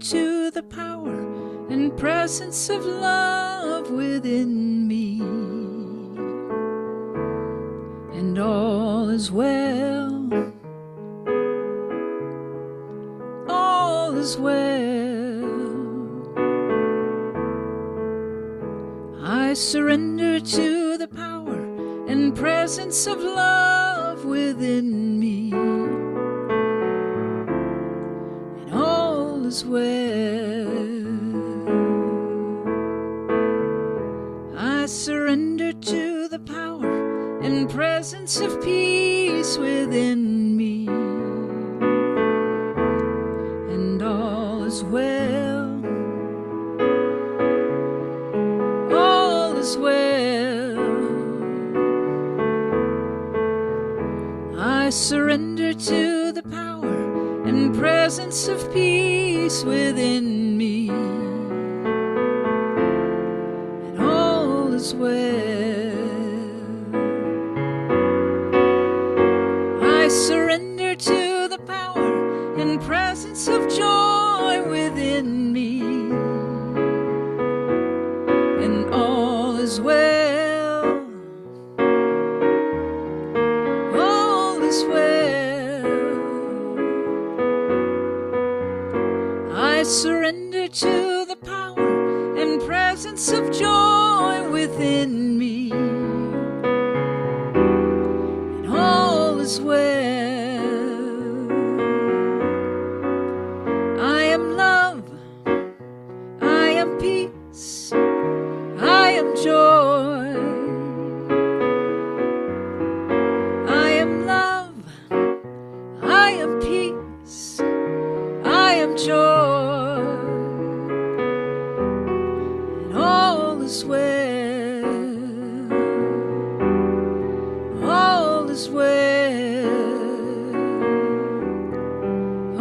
to the power and presence of love within me. And all is well, all is well. I surrender to the power and presence of love within me. And all is well. I surrender to the power and presence of peace within me. And all is well. All is well. I surrender to the power and presence of peace within me. And all is well. I surrender to the power and presence of joy within me. And all is well. All is well. I surrender to the power and presence of joy within me. And all is well. I am love. I am peace. I am joy. I am love. I am peace. I am joy. And all is well. All is well.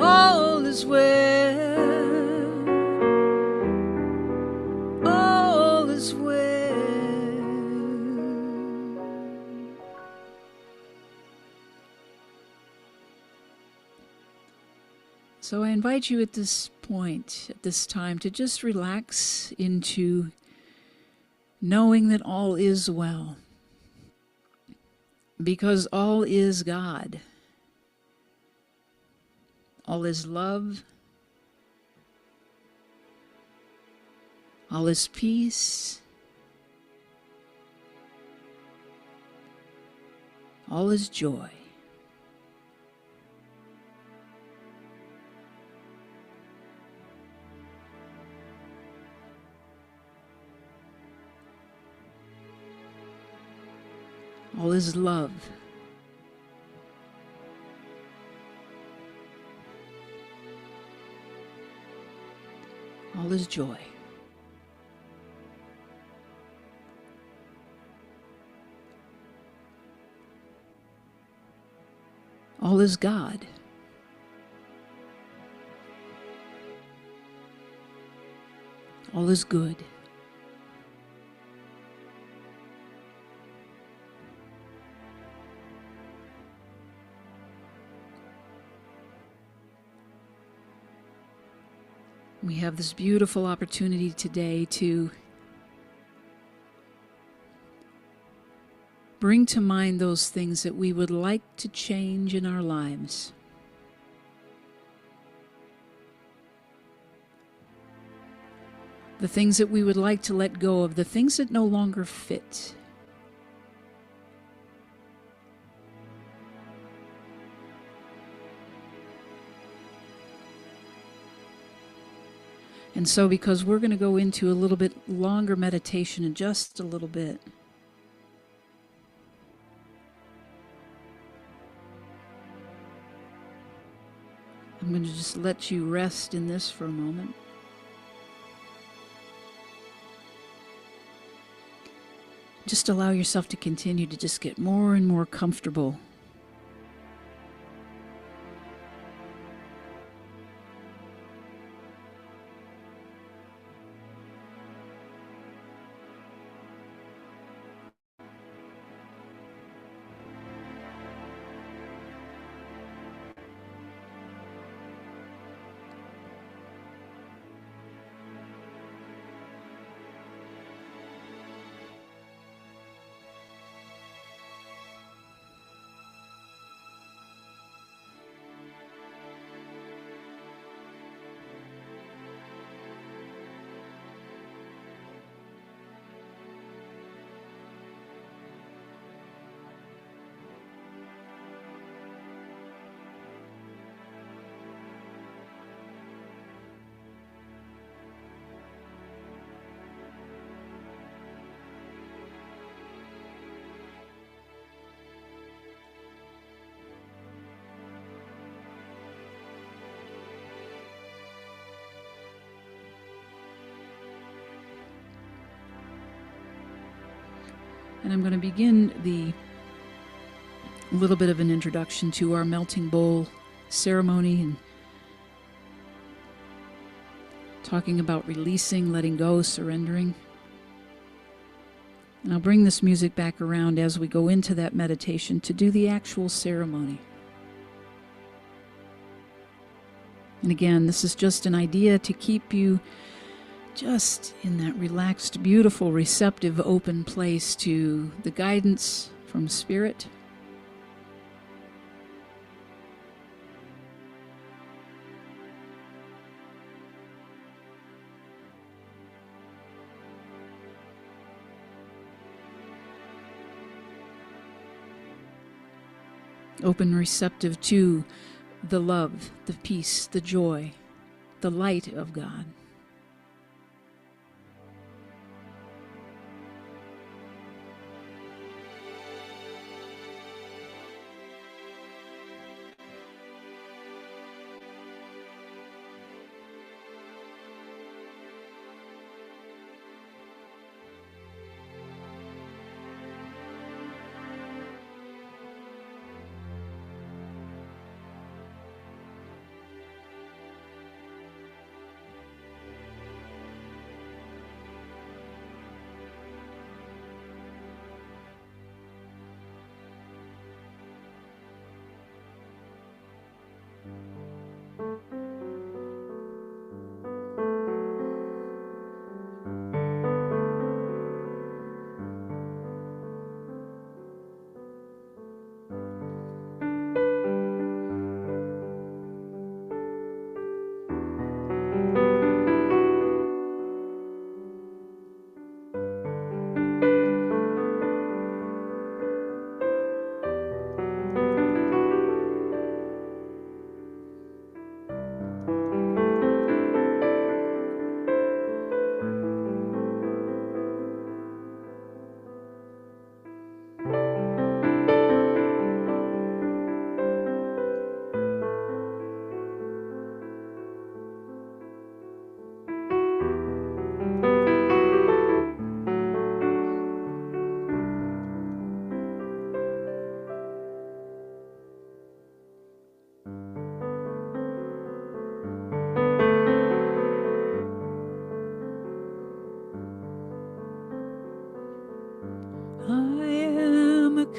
All is well. All is well. So I invite you at this point, at this time, to just relax into knowing that all is well. Because all is God. All is love. All is peace. All is joy. All is love. All is joy. All is God. All is good. We have this beautiful opportunity today to bring to mind those things that we would like to change in our lives. The things that we would like to let go of, the things that no longer fit. And so, because we're going to go into a little bit longer meditation in just a little bit, I'm going to just let you rest in this for a moment. Just allow yourself to continue to just get more and more comfortable. And I'm going to begin the little bit of an introduction to our melting bowl ceremony and talking about releasing, letting go, surrendering. And I'll bring this music back around as we go into that meditation to do the actual ceremony. And again, this is just an idea to keep you just in that relaxed, beautiful, receptive, open place to the guidance from Spirit. Open, receptive to the love, the peace, the joy, the light of God.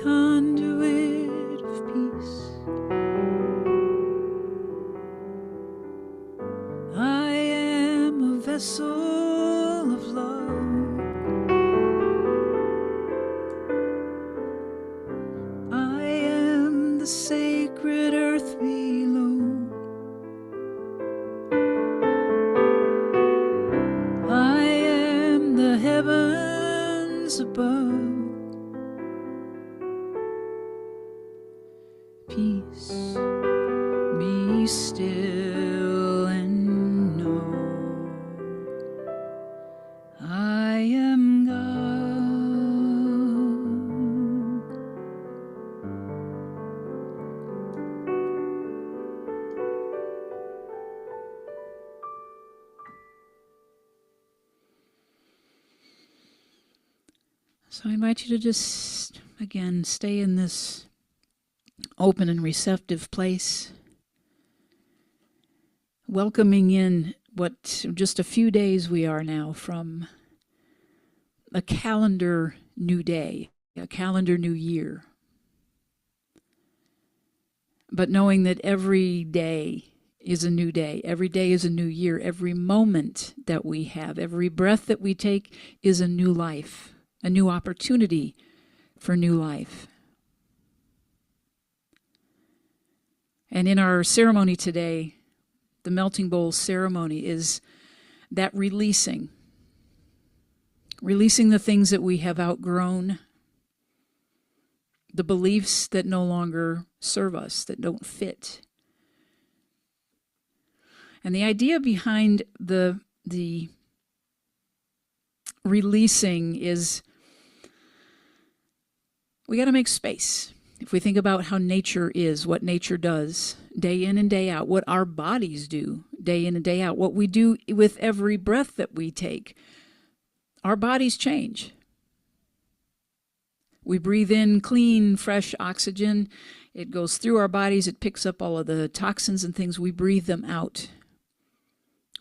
Conduit of peace. I am a vessel of love. I am the sacred earth below. I am the heavens above. Peace, be still and know I am God. So I invite you to just, again, stay in this open and receptive place, welcoming in what just a few days we are now from a calendar new day, a calendar new year. But knowing that every day is a new day, every day is a new year, every moment that we have, every breath that we take is a new life, a new opportunity for new life. And in our ceremony today, the melting bowl ceremony is that releasing the things that we have outgrown, the beliefs that no longer serve us, that don't fit. And the idea behind the releasing is we got to make space. If we think about how nature is, what nature does day in and day out, what our bodies do day in and day out, what we do with every breath that we take, our bodies change. We breathe in clean, fresh oxygen. It goes through our bodies. It picks up all of the toxins and things. We breathe them out.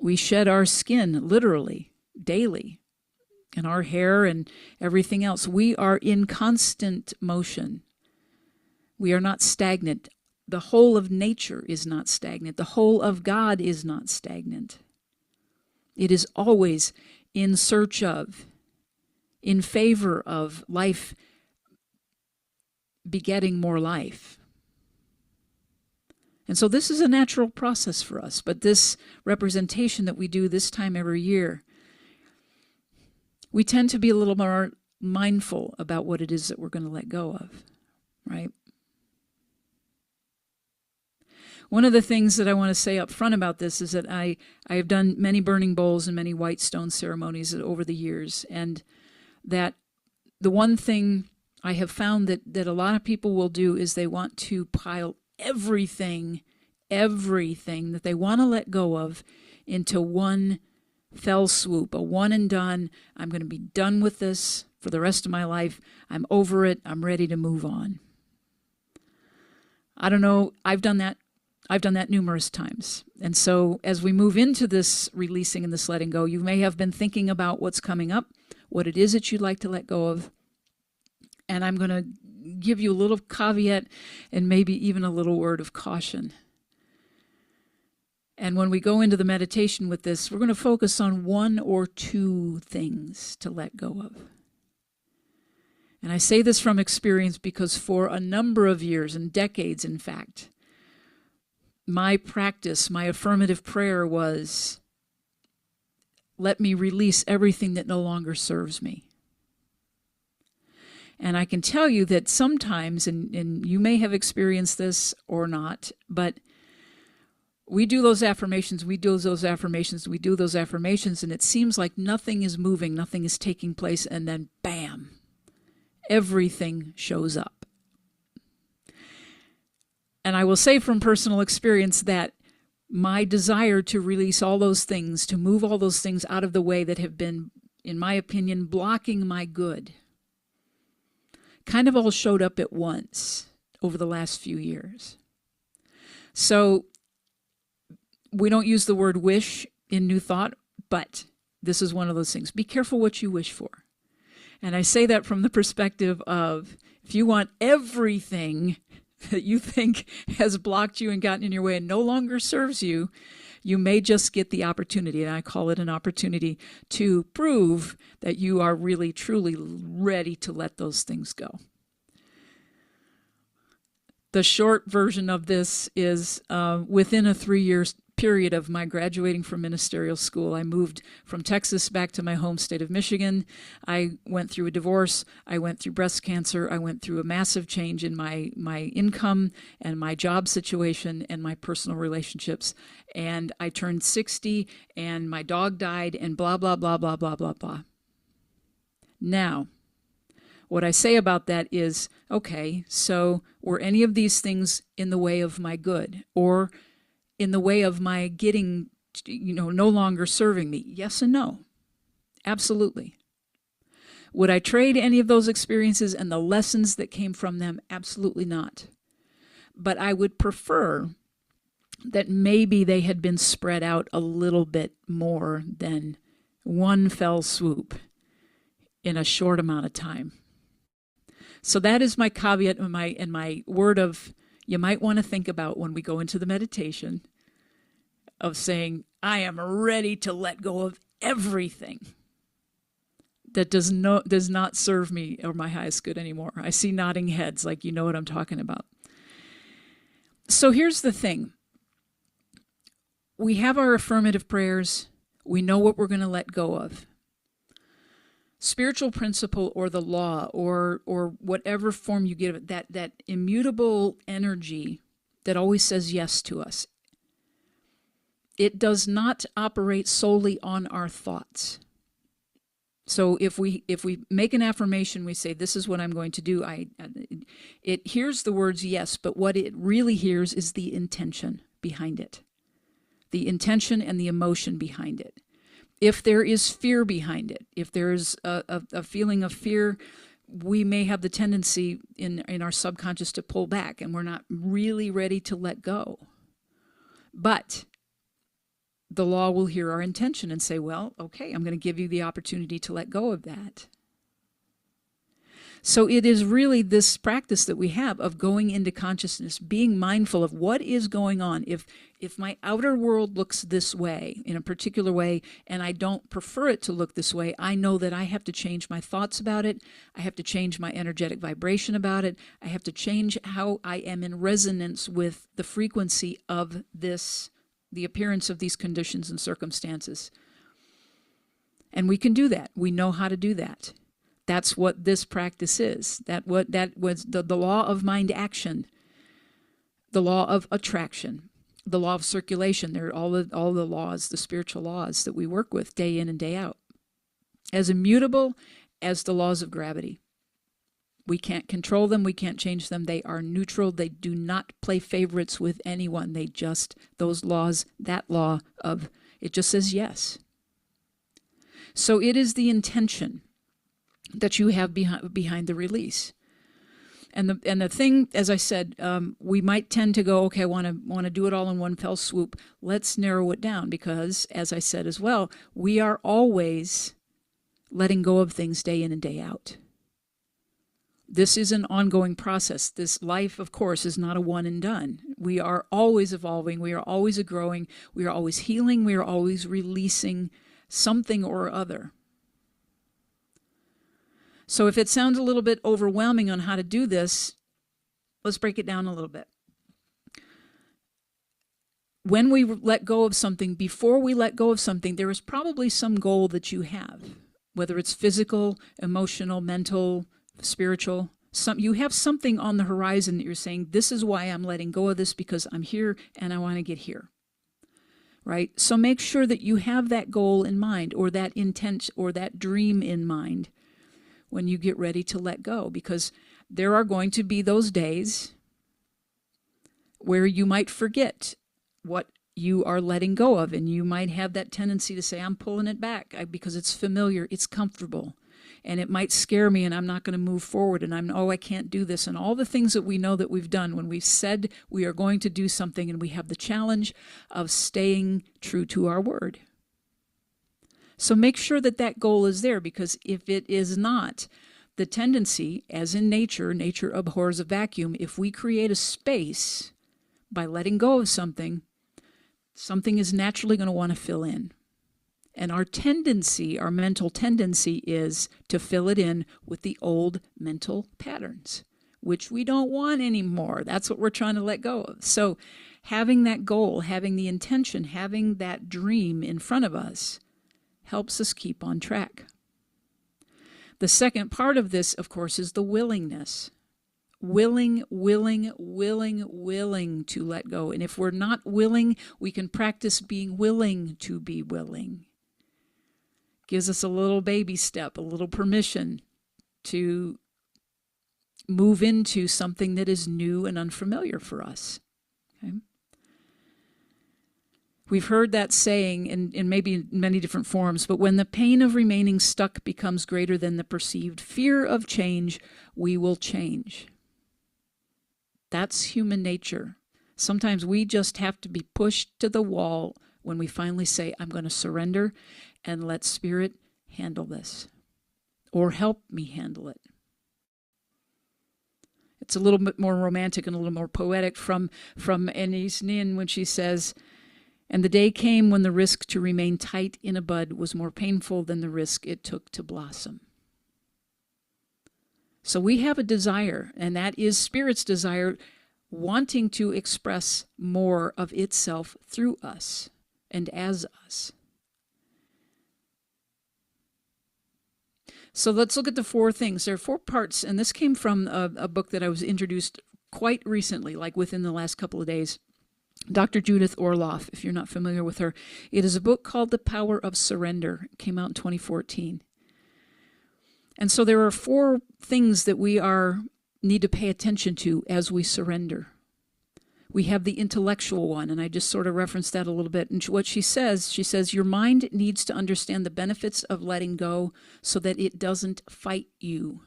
We shed our skin literally daily, and our hair and everything else. We are in constant motion. We are not stagnant. The whole of nature is not stagnant. The whole of God is not stagnant. It is always in search of, in favor of life begetting more life. And so this is a natural process for us, but this representation that we do this time every year, we tend to be a little more mindful about what it is that we're going to let go of, right? One of the things that I want to say up front about this is that I have done many burning bowls and many white stone ceremonies over the years, and that the one thing I have found that a lot of people will do is they want to pile everything that they want to let go of into one fell swoop, a one and done. I'm going to be done with this for the rest of my life. I'm over it. I'm ready to move on. I don't know. I've done that numerous times. And so as we move into this releasing and this letting go, you may have been thinking about what's coming up, what it is that you'd like to let go of. And I'm going to give you a little caveat and maybe even a little word of caution. And when we go into the meditation with this, we're going to focus on one or two things to let go of. And I say this from experience because for a number of years and decades, in fact, my practice, my affirmative prayer was, let me release everything that no longer serves me. And I can tell you that sometimes, and you may have experienced this or not, but we do those affirmations, and it seems like nothing is moving, nothing is taking place, and then bam, everything shows up. And I will say from personal experience that my desire to release all those things, to move all those things out of the way that have been, in my opinion, blocking my good, kind of all showed up at once over the last few years. So we don't use the word wish in New Thought, but this is one of those things. Be careful what you wish for. And I say that from the perspective of, if you want everything that you think has blocked you and gotten in your way and no longer serves you, you may just get the opportunity, and I call it an opportunity, to prove that you are really, truly ready to let those things go. The short version of this is within a 3-year period of my graduating from ministerial school, I moved from Texas back to my home state of Michigan. I went through a divorce. I went through breast cancer. I went through a massive change in my income and my job situation and my personal relationships. And I turned 60 and my dog died and blah, blah, blah, blah, blah, blah, blah. Now, what I say about that is, okay, so were any of these things in the way of my good or in the way of my getting, no longer serving me? Yes and no. Absolutely. Would I trade any of those experiences and the lessons that came from them? Absolutely not. But I would prefer that maybe they had been spread out a little bit more than one fell swoop in a short amount of time. So that is my caveat and my word of, you might want to think about when we go into the meditation of saying, I am ready to let go of everything that does not serve me or my highest good anymore. I see nodding heads like you know what I'm talking about. So here's the thing. We have our affirmative prayers. We know what we're going to let go of. Spiritual principle or the law or whatever form you give it, that immutable energy that always says yes to us, it does not operate solely on our thoughts. So if we make an affirmation, we say, this is what I'm going to do, it hears the words yes, but what it really hears is the intention behind it. The intention and the emotion behind it. If there is fear behind it, if there is a feeling of fear, we may have the tendency in our subconscious to pull back, and we're not really ready to let go. But the law will hear our intention and say, well, okay, I'm going to give you the opportunity to let go of that. So it is really this practice that we have of going into consciousness, being mindful of what is going on. If my outer world looks this way, in a particular way, and I don't prefer it to look this way, I know that I have to change my thoughts about it. I have to change my energetic vibration about it. I have to change how I am in resonance with the frequency of this, the appearance of these conditions and circumstances. And we can do that. We know how to do that. That's what this practice is. That was the law of mind action, the law of attraction, the law of circulation. They're all the laws, the spiritual laws that we work with day in and day out. As immutable as the laws of gravity. We can't control them. We can't change them. They are neutral. They do not play favorites with anyone. They just, those laws, that law of, it just says yes. So it is the intention that you have behind the release. And the thing, as I said, we might tend to go, okay, I want to do it all in one fell swoop. Let's narrow it down because, as I said as well, we are always letting go of things day in and day out. This is an ongoing process. This life, of course, is not a one and done. We are always evolving. We are always growing. We are always healing. We are always releasing something or other. So if it sounds a little bit overwhelming on how to do this, let's break it down a little bit. When we let go of something, before we let go of something, there is probably some goal that you have, whether it's physical, emotional, mental, spiritual. You have something on the horizon that you're saying, this is why I'm letting go of this, because I'm here and I want to get here. Right? So make sure that you have that goal in mind, or that intent, or that dream in mind when you get ready to let go, because there are going to be those days where you might forget what you are letting go of, and you might have that tendency to say, I'm pulling it back because it's familiar, it's comfortable, and it might scare me, and I'm not going to move forward, and I can't do this, and all the things that we know that we've done when we've said we are going to do something, and we have the challenge of staying true to our word. So make sure that that goal is there, because if it is not, the tendency, as in nature abhors a vacuum. If we create a space by letting go of something, something is naturally going to want to fill in. And our tendency, our mental tendency, is to fill it in with the old mental patterns, which we don't want anymore. That's what we're trying to let go of. So having that goal, having the intention, having that dream in front of us helps us keep on track. The second part of this, of course, is the willingness. Willing to let go. And if we're not willing, we can practice being willing to be willing. Gives us a little baby step, a little permission to move into something that is new and unfamiliar for us. Okay? We've heard that saying in maybe many different forms, but when the pain of remaining stuck becomes greater than the perceived fear of change, we will change. That's human nature. Sometimes we just have to be pushed to the wall when we finally say, I'm going to surrender and let Spirit handle this, or help me handle it. It's a little bit more romantic and a little more poetic from Anais Nin when she says, and the day came when the risk to remain tight in a bud was more painful than the risk it took to blossom. So we have a desire, and that is Spirit's desire, wanting to express more of itself through us and as us. So let's look at the four things. There are four parts, and this came from a book that I was introduced quite recently, like within the last couple of days. Dr. Judith Orloff, if you're not familiar with her. It is a book called The Power of Surrender. It came out in 2014. And so there are four things that we need to pay attention to as we surrender. We have the intellectual one, and I just sort of referenced that a little bit. And what she says, your mind needs to understand the benefits of letting go so that it doesn't fight you.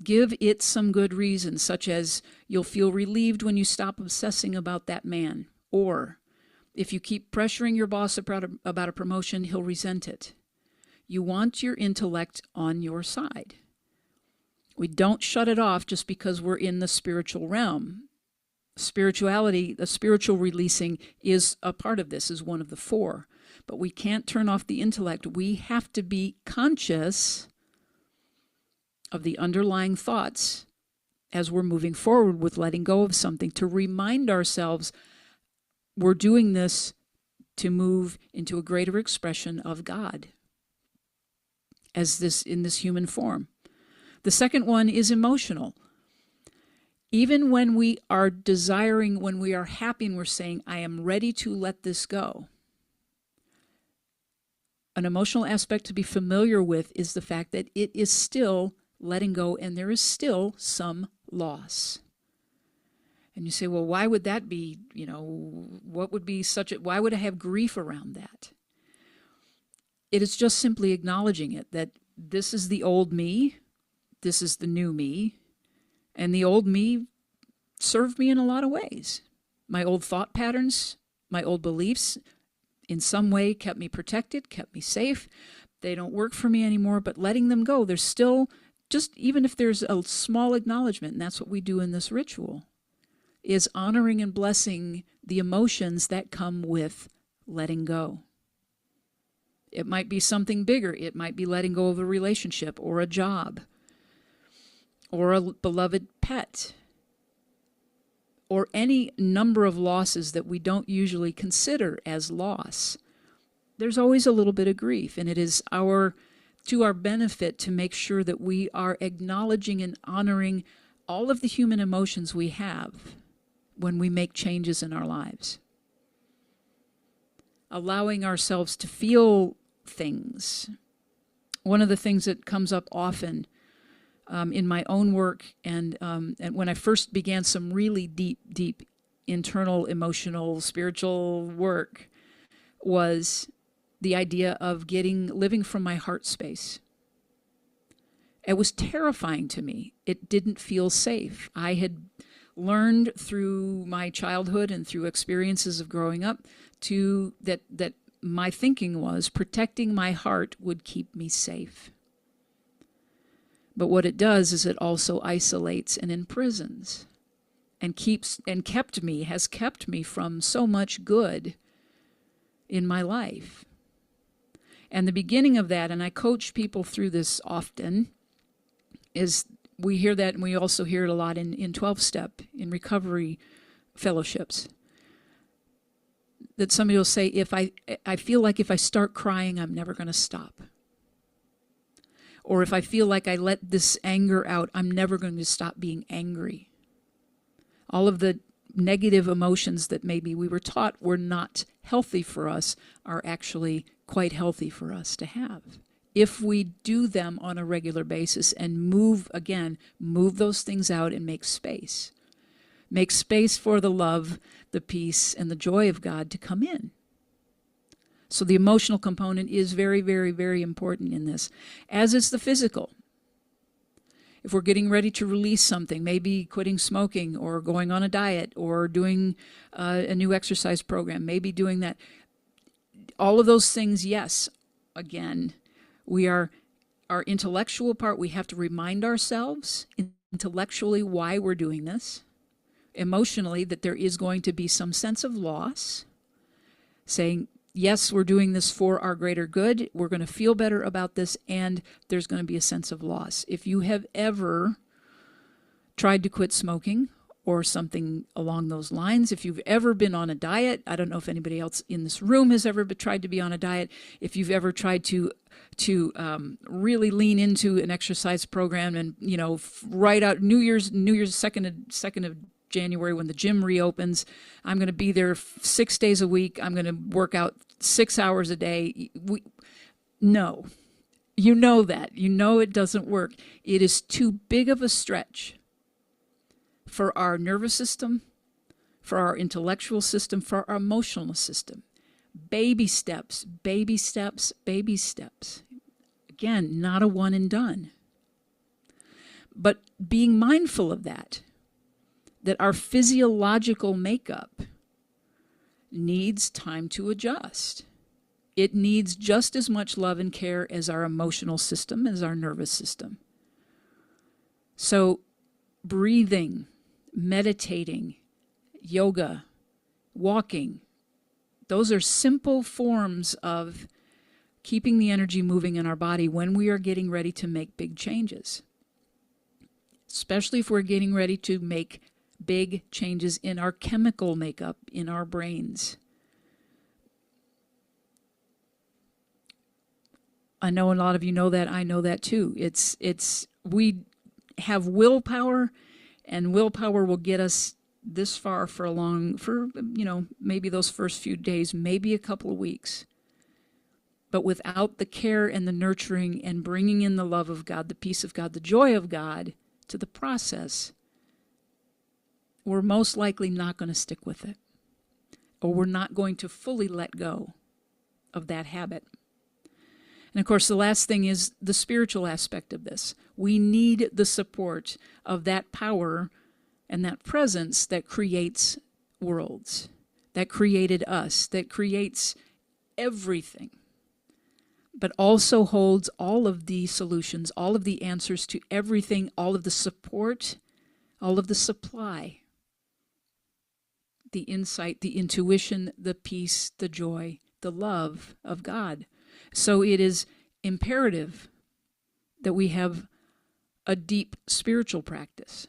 Give it some good reason, such as you'll feel relieved when you stop obsessing about that man. Or if you keep pressuring your boss about a promotion, he'll resent it. You want your intellect on your side. We don't shut it off just because we're in the spiritual realm. Spirituality, the spiritual releasing is a part of this, is one of the four. But we can't turn off the intellect. We have to be conscious of the underlying thoughts as we're moving forward with letting go of something, to remind ourselves we're doing this to move into a greater expression of God as this in this human form. The second one is emotional. Even when we are desiring, when we are happy and we're saying, I am ready to let this go, an emotional aspect to be familiar with is the fact that it is still letting go, and there is still some loss. And you say, well, why would that be? What would be why would I have grief around that? It is just simply acknowledging it, that this is the old me, this is the new me, and the old me served me in a lot of ways. My old thought patterns, my old beliefs, in some way kept me protected, kept me safe. They don't work for me anymore, but letting them go, there's still, just even if there's a small acknowledgement, and that's what we do in this ritual, is honoring and blessing the emotions that come with letting go. It might be something bigger. It might be letting go of a relationship or a job or a beloved pet or any number of losses that we don't usually consider as loss. There's always a little bit of grief, and it is to our benefit to make sure that we are acknowledging and honoring all of the human emotions we have when we make changes in our lives. Allowing ourselves to feel things. One of the things that comes up often in my own work and when I first began some really deep internal, emotional, spiritual work was the idea of living from my heart space. It was terrifying to me. It didn't feel safe. I had learned through my childhood and through experiences of growing up that my thinking was protecting my heart would keep me safe. But what it does is it also isolates and imprisons and has kept me from so much good in my life. And the beginning of that, and I coach people through this often, is we hear that, and we also hear it a lot in 12-step, in recovery fellowships, that somebody will say, I feel like if I start crying, I'm never going to stop. Or if I feel like I let this anger out, I'm never going to stop being angry. All of the negative emotions that maybe we were taught were not healthy for us are actually quite healthy for us to have, if we do them on a regular basis and move those things out and make space. Make space for the love, the peace, and the joy of God to come in. So the emotional component is very, very, very important in this, as is the physical. If we're getting ready to release something, maybe quitting smoking or going on a diet or doing a new exercise program, maybe doing that. All of those things, yes, again, our intellectual part, we have to remind ourselves intellectually why we're doing this. Emotionally, that there is going to be some sense of loss, saying, yes, we're doing this for our greater good. We're going to feel better about this, and there's going to be a sense of loss. If you have ever tried to quit smoking or something along those lines, if you've ever been on a diet, I don't know if anybody else in this room has ever tried to be on a diet. If you've ever tried to really lean into an exercise program and, right out New Year's 2nd of January when the gym reopens, I'm going to be there 6 days a week. I'm going to work out 6 hours a day. No, you know that. You know it doesn't work. It is too big of a stretch for our nervous system, for our intellectual system, for our emotional system. Baby steps, baby steps, baby steps. Again, not a one and done. But being mindful of that our physiological makeup needs time to adjust. It needs just as much love and care as our emotional system, as our nervous system. So breathing, meditating, yoga, walking, those are simple forms of keeping the energy moving in our body when we are getting ready to make big changes. Especially if we're getting ready to make big changes in our chemical makeup, in our brains. I know a lot of you know that. I know that too. We have willpower, and willpower will get us this far for maybe those first few days, maybe a couple of weeks. But without the care and the nurturing and bringing in the love of God, the peace of God, the joy of God to the process, we're most likely not going to stick with it. Or we're not going to fully let go of that habit. And of course, the last thing is the spiritual aspect of this. We need the support of that power and that presence that creates worlds, that created us, that creates everything, but also holds all of the solutions, all of the answers to everything, all of the support, all of the supply, the insight, the intuition, the peace, the joy, the love of God. So it is imperative that we have a deep spiritual practice.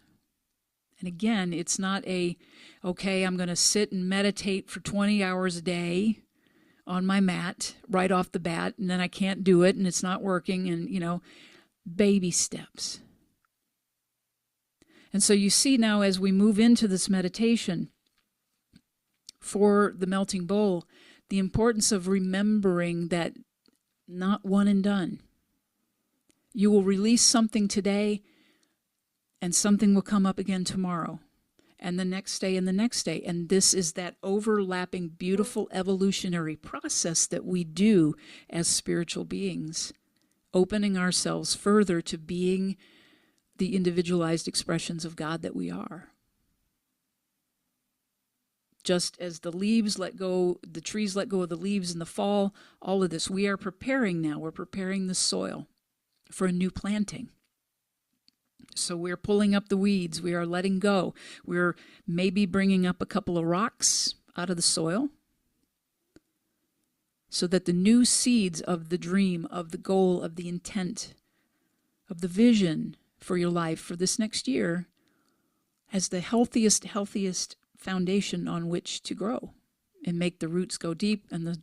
And again, it's not okay, I'm going to sit and meditate for 20 hours a day on my mat right off the bat, and then I can't do it, and it's not working, and, baby steps. And so you see now as we move into this meditation for the melting bowl, the importance of remembering that not one and done. You will release something today, and something will come up again tomorrow, and the next day, and the next day. And this is that overlapping, beautiful evolutionary process that we do as spiritual beings, opening ourselves further to being the individualized expressions of God that we are. Just as the leaves let go, the trees let go of the leaves in the fall, all of this, we are preparing now. We're preparing the soil for a new planting. So we're pulling up the weeds. We are letting go. We're maybe bringing up a couple of rocks out of the soil so that the new seeds of the dream, of the goal, of the intent, of the vision for your life for this next year has the healthiest foundation on which to grow and make the roots go deep and the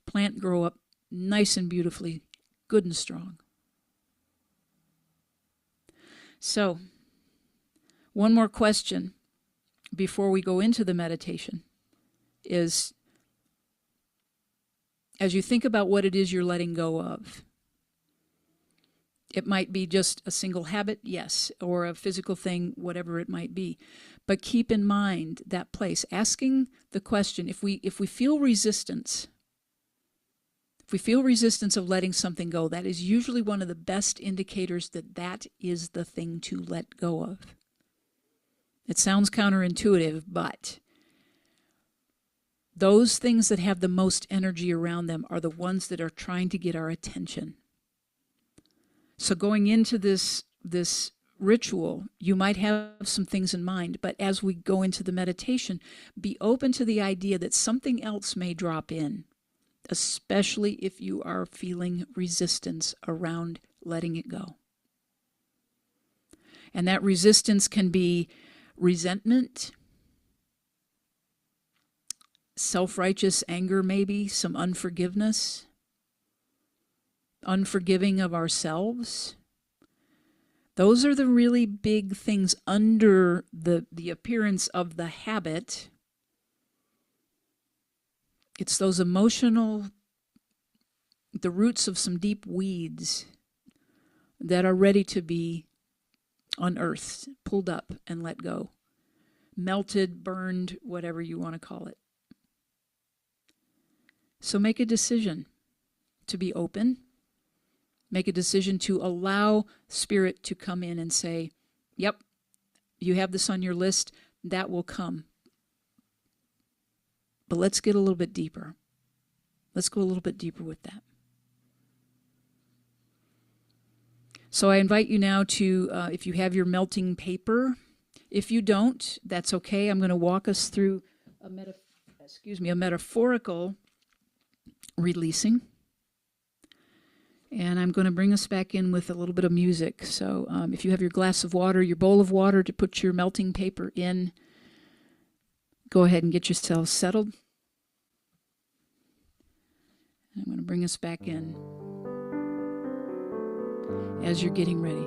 plant grow up nice and beautifully, good and strong. So, one more question before we go into the meditation is, as you think about what it is you're letting go of, it might be just a single habit, yes, or a physical thing, whatever it might be. But keep in mind that place, asking the question, if we feel resistance, of letting something go, that is usually one of the best indicators that is the thing to let go of. It sounds counterintuitive, but those things that have the most energy around them are the ones that are trying to get our attention. So going into this ritual, you might have some things in mind, but as we go into the meditation, be open to the idea that something else may drop in, especially if you are feeling resistance around letting it go. And that resistance can be resentment, self-righteous anger maybe, some unforgiveness, unforgiving of ourselves. Those are the really big things under the appearance of the habit. It's those emotional, the roots of some deep weeds that are ready to be unearthed, pulled up and let go. Melted, burned, whatever you want to call it. So make a decision to be open. Make a decision to allow Spirit to come in and say, Yep, you have this on your list. That will come. But let's get a little bit deeper. Let's go a little bit deeper with that. So I invite you now to, if you have your melting paper, if you don't, that's okay. I'm going to walk us through a metaphorical releasing. And I'm going to bring us back in with a little bit of music. So if you have your glass of water, your bowl of water to put your melting paper in, go ahead and get yourself settled. I'm going to bring us back in as you're getting ready.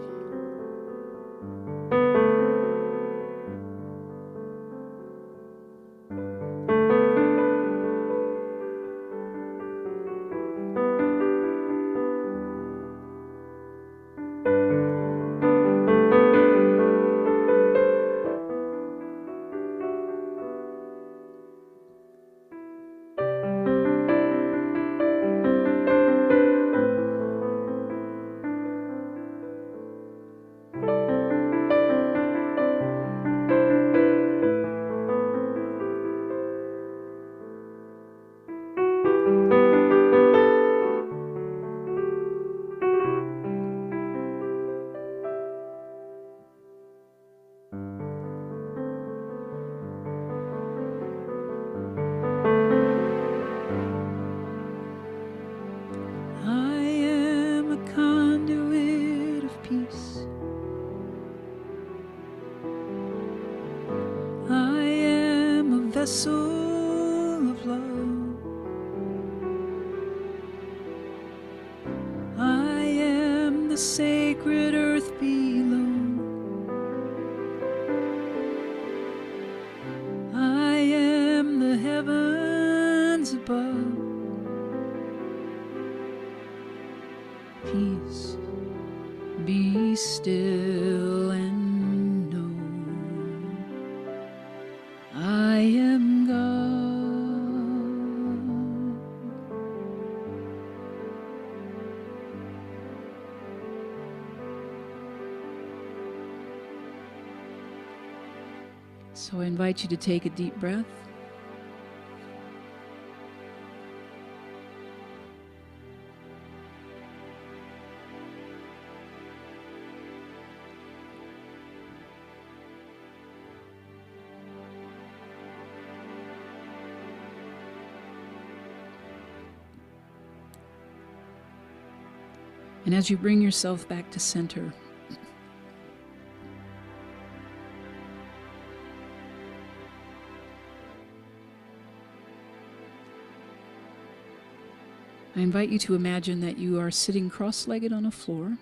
Vessel of love, I am the sacred earth below, I am the heavens above. Peace, be still and know I am God. So I invite you to take a deep breath. And as you bring yourself back to center, I invite you to imagine that you are sitting cross-legged on a floor.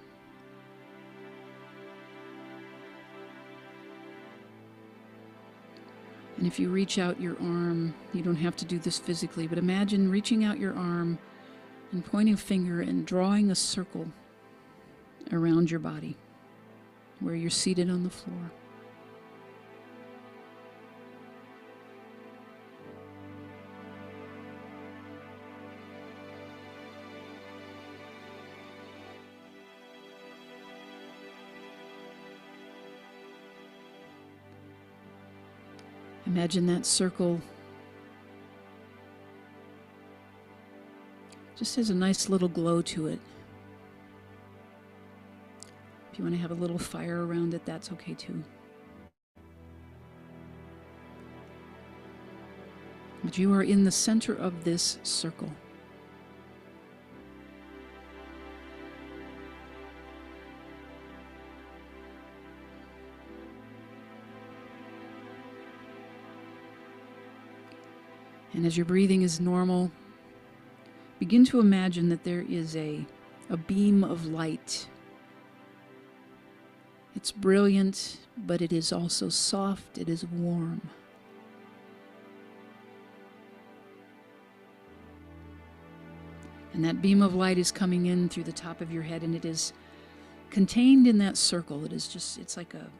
And if you reach out your arm, you don't have to do this physically, but imagine reaching out your arm and pointing a finger and drawing a circle around your body where you're seated on the floor. Imagine that circle just has a nice little glow to it. If you want to have a little fire around it, that's okay too. But you are in the center of this circle. And as your breathing is normal, begin to imagine that there is a beam of light. It's brilliant, but it is also soft, it is warm. And that beam of light is coming in through the top of your head, and it is contained in that circle. It's like a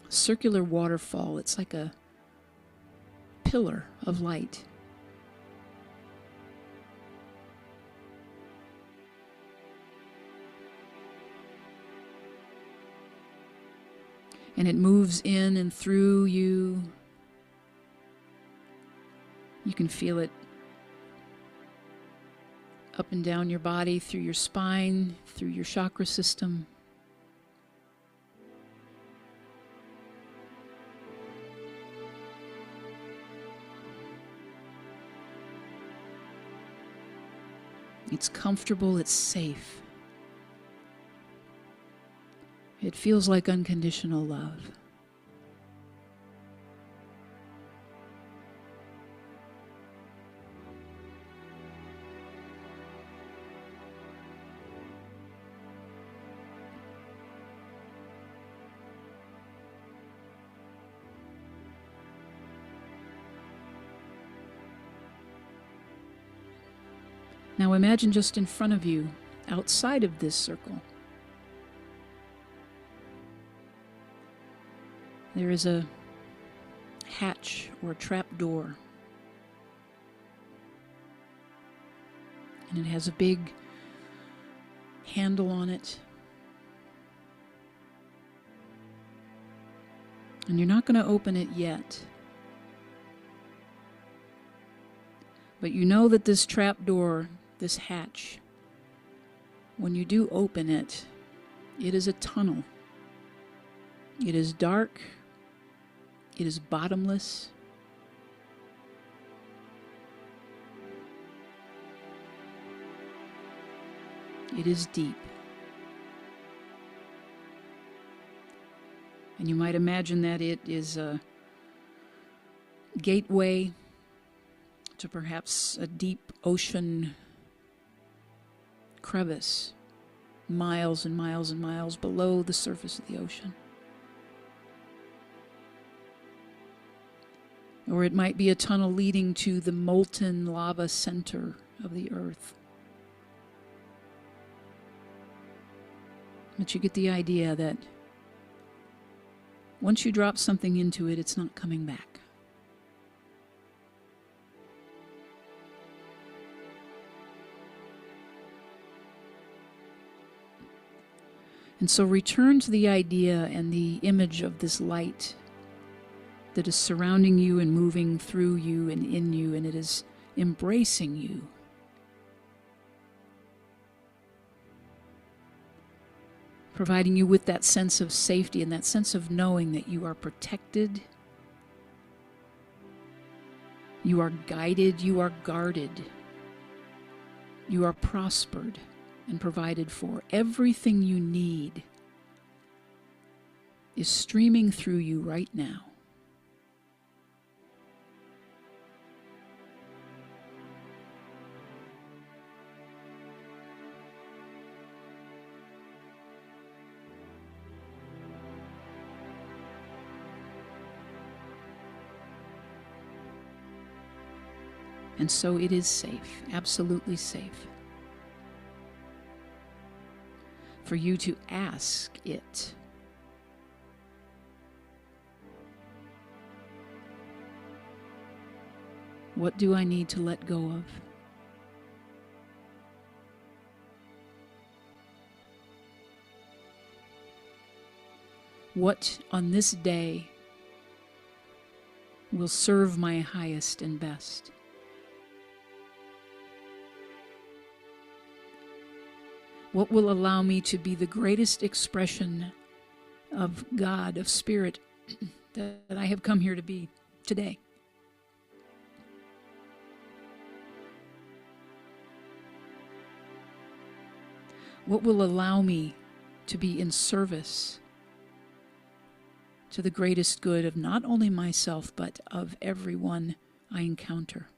circular waterfall. It's like a pillar of light. And it moves in and through you. You can feel it up and down your body, through your spine, through your chakra system. It's comfortable, it's safe. It feels like unconditional love. Now imagine just in front of you, outside of this circle, there is a hatch or a trap door. And it has a big handle on it. And you're not going to open it yet. But you know that this trap door, this hatch, when you do open it, it is a tunnel. It is dark. It is bottomless. It is deep. And you might imagine that it is a gateway to perhaps a deep ocean crevice, miles and miles and miles below the surface of the ocean. Or it might be a tunnel leading to the molten lava center of the earth. But you get the idea that once you drop something into it, it's not coming back. And so return to the idea and the image of this light that is surrounding you and moving through you and in you, and it is embracing you. Providing you with that sense of safety and that sense of knowing that you are protected, you are guided, you are guarded, you are prospered and provided for. Everything you need is streaming through you right now. And so it is safe, absolutely safe, for you to ask it. What do I need to let go of? What on this day will serve my highest and best? What will allow me to be the greatest expression of God, of Spirit, that I have come here to be today? What will allow me to be in service to the greatest good of not only myself, but of everyone I encounter?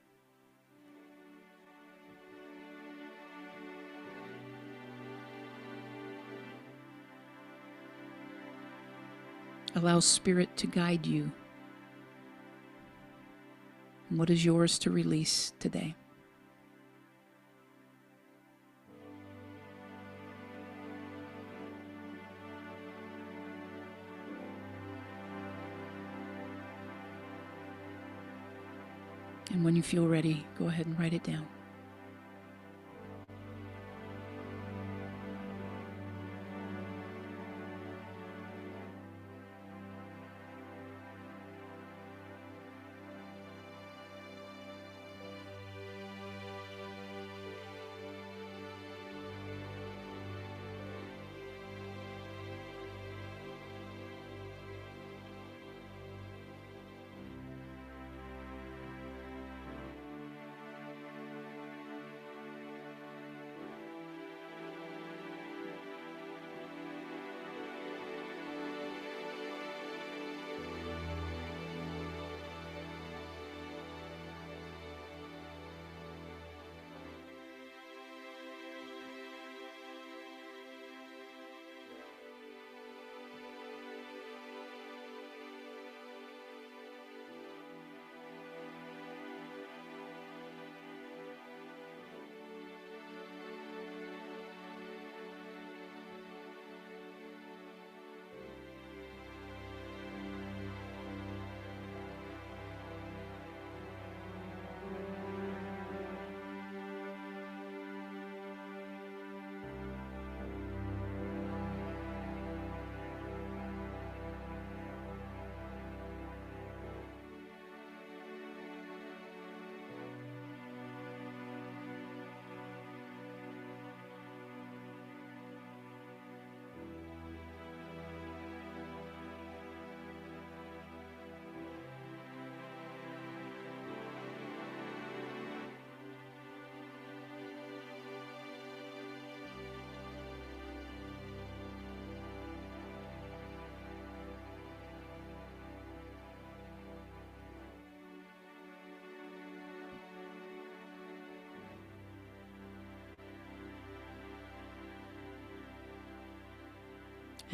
Allow Spirit to guide you. What is yours to release today? And when you feel ready, go ahead and write it down.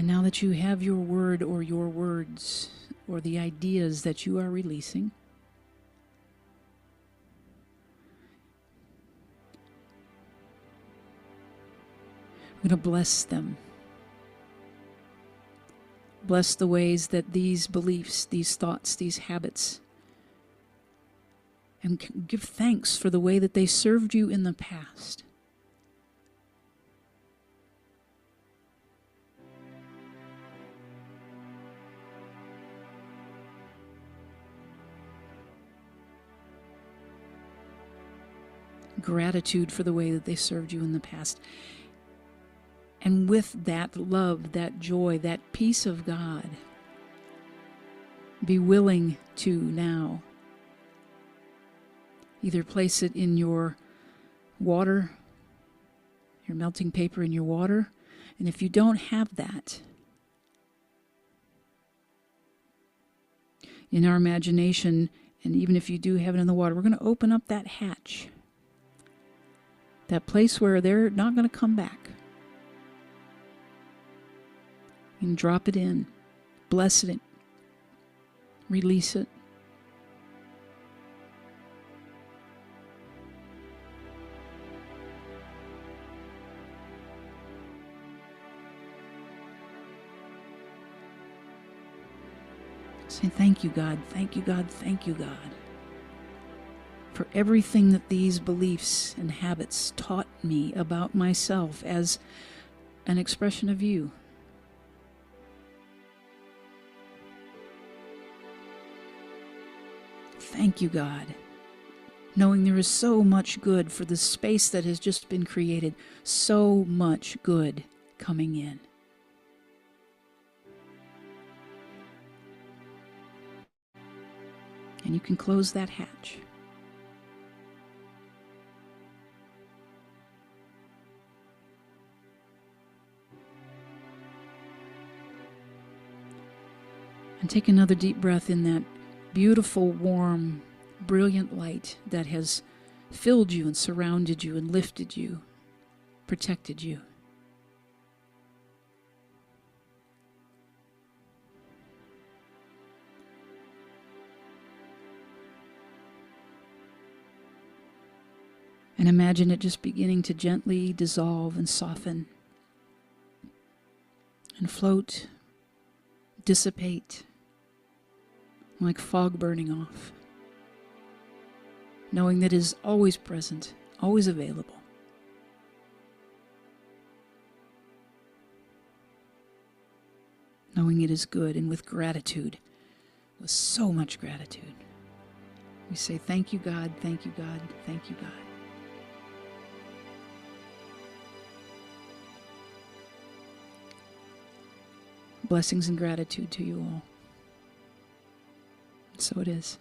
And now that you have your word or your words or the ideas that you are releasing, I'm going to bless them. Bless the ways that these beliefs, these thoughts, these habits, and give thanks for the way that they served you in the past. Gratitude for the way that they served you in the past. And with that love, that joy, that peace of God, be willing to now either place it in your water, your melting paper in your water, and if you don't have that, in our imagination, and even if you do have it in the water, we're going to open up that hatch, that place where they're not going to come back. And drop it in, bless it, release it. Say, thank you, God, thank you, God, thank you, God, for everything that these beliefs and habits taught me about myself as an expression of you. Thank you, God, knowing there is so much good for the space that has just been created, so much good coming in. And you can close that hatch. And take another deep breath in that beautiful, warm, brilliant light that has filled you and surrounded you and lifted you, protected you. And imagine it just beginning to gently dissolve and soften and float, dissipate, like fog burning off, knowing that it is always present, always available. Knowing it is good, and with gratitude, with so much gratitude, we say, thank you, God, thank you, God, thank you, God. Blessings and gratitude to you all. So it is.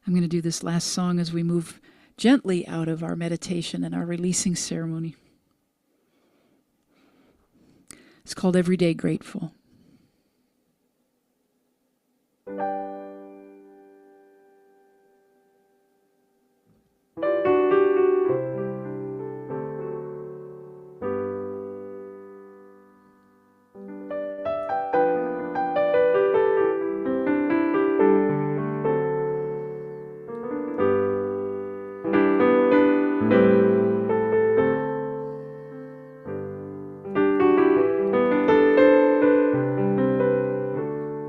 I'm going to do this last song as we move gently out of our meditation and our releasing ceremony. It's called Everyday Grateful.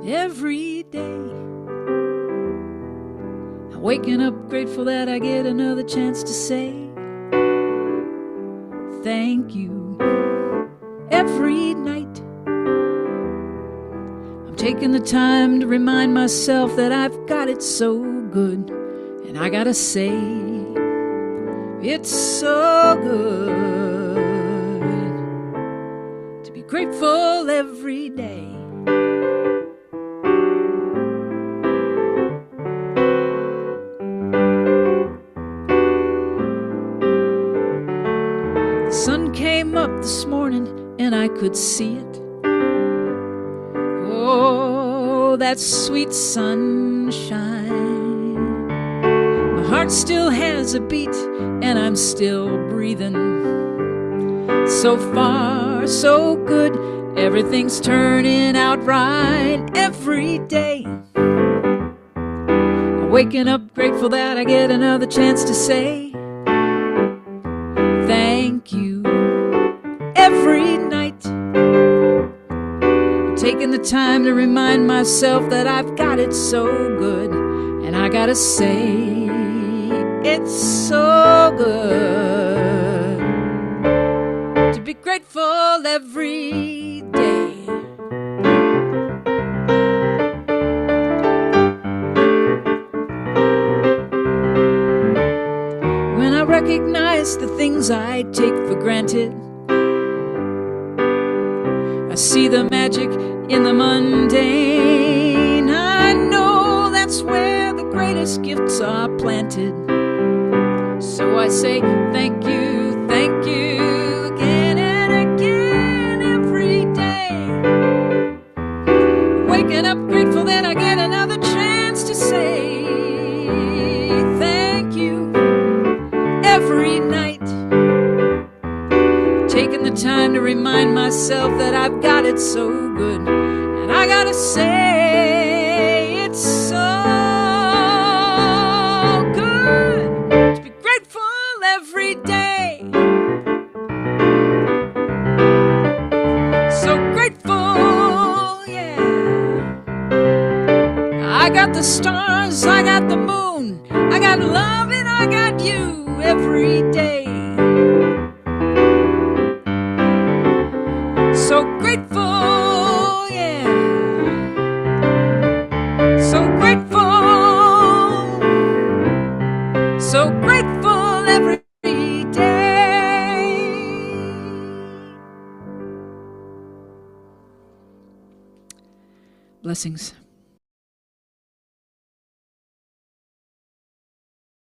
Every day, I'm waking up grateful that I get another chance to say thank you. Every night, I'm taking the time to remind myself that I've got it so good, and I gotta say it's so good to be grateful every day. Sun came up this morning and I could see it. Oh, that sweet sunshine. heart still has a beat, and I'm still breathing. So far, so good. Everything's turning out right every day. Waking up grateful that I get another chance to say thank you every night. Taking the time to remind myself that I've got it so good. And I gotta say, it's so good to be grateful every day. When I recognize the things I take for granted, I see the magic in the mundane. I know that's where the greatest gifts are planted. So I say thank you again and again every day. Waking up grateful that I get another chance to say thank you every night. Taking the time to remind myself that I've got it so good. And I gotta say, it's so good to be grateful every day. So grateful, yeah. I got the stars, I got the moon, I got love and I got you every day. So grateful, yeah. So grateful every day. Blessings.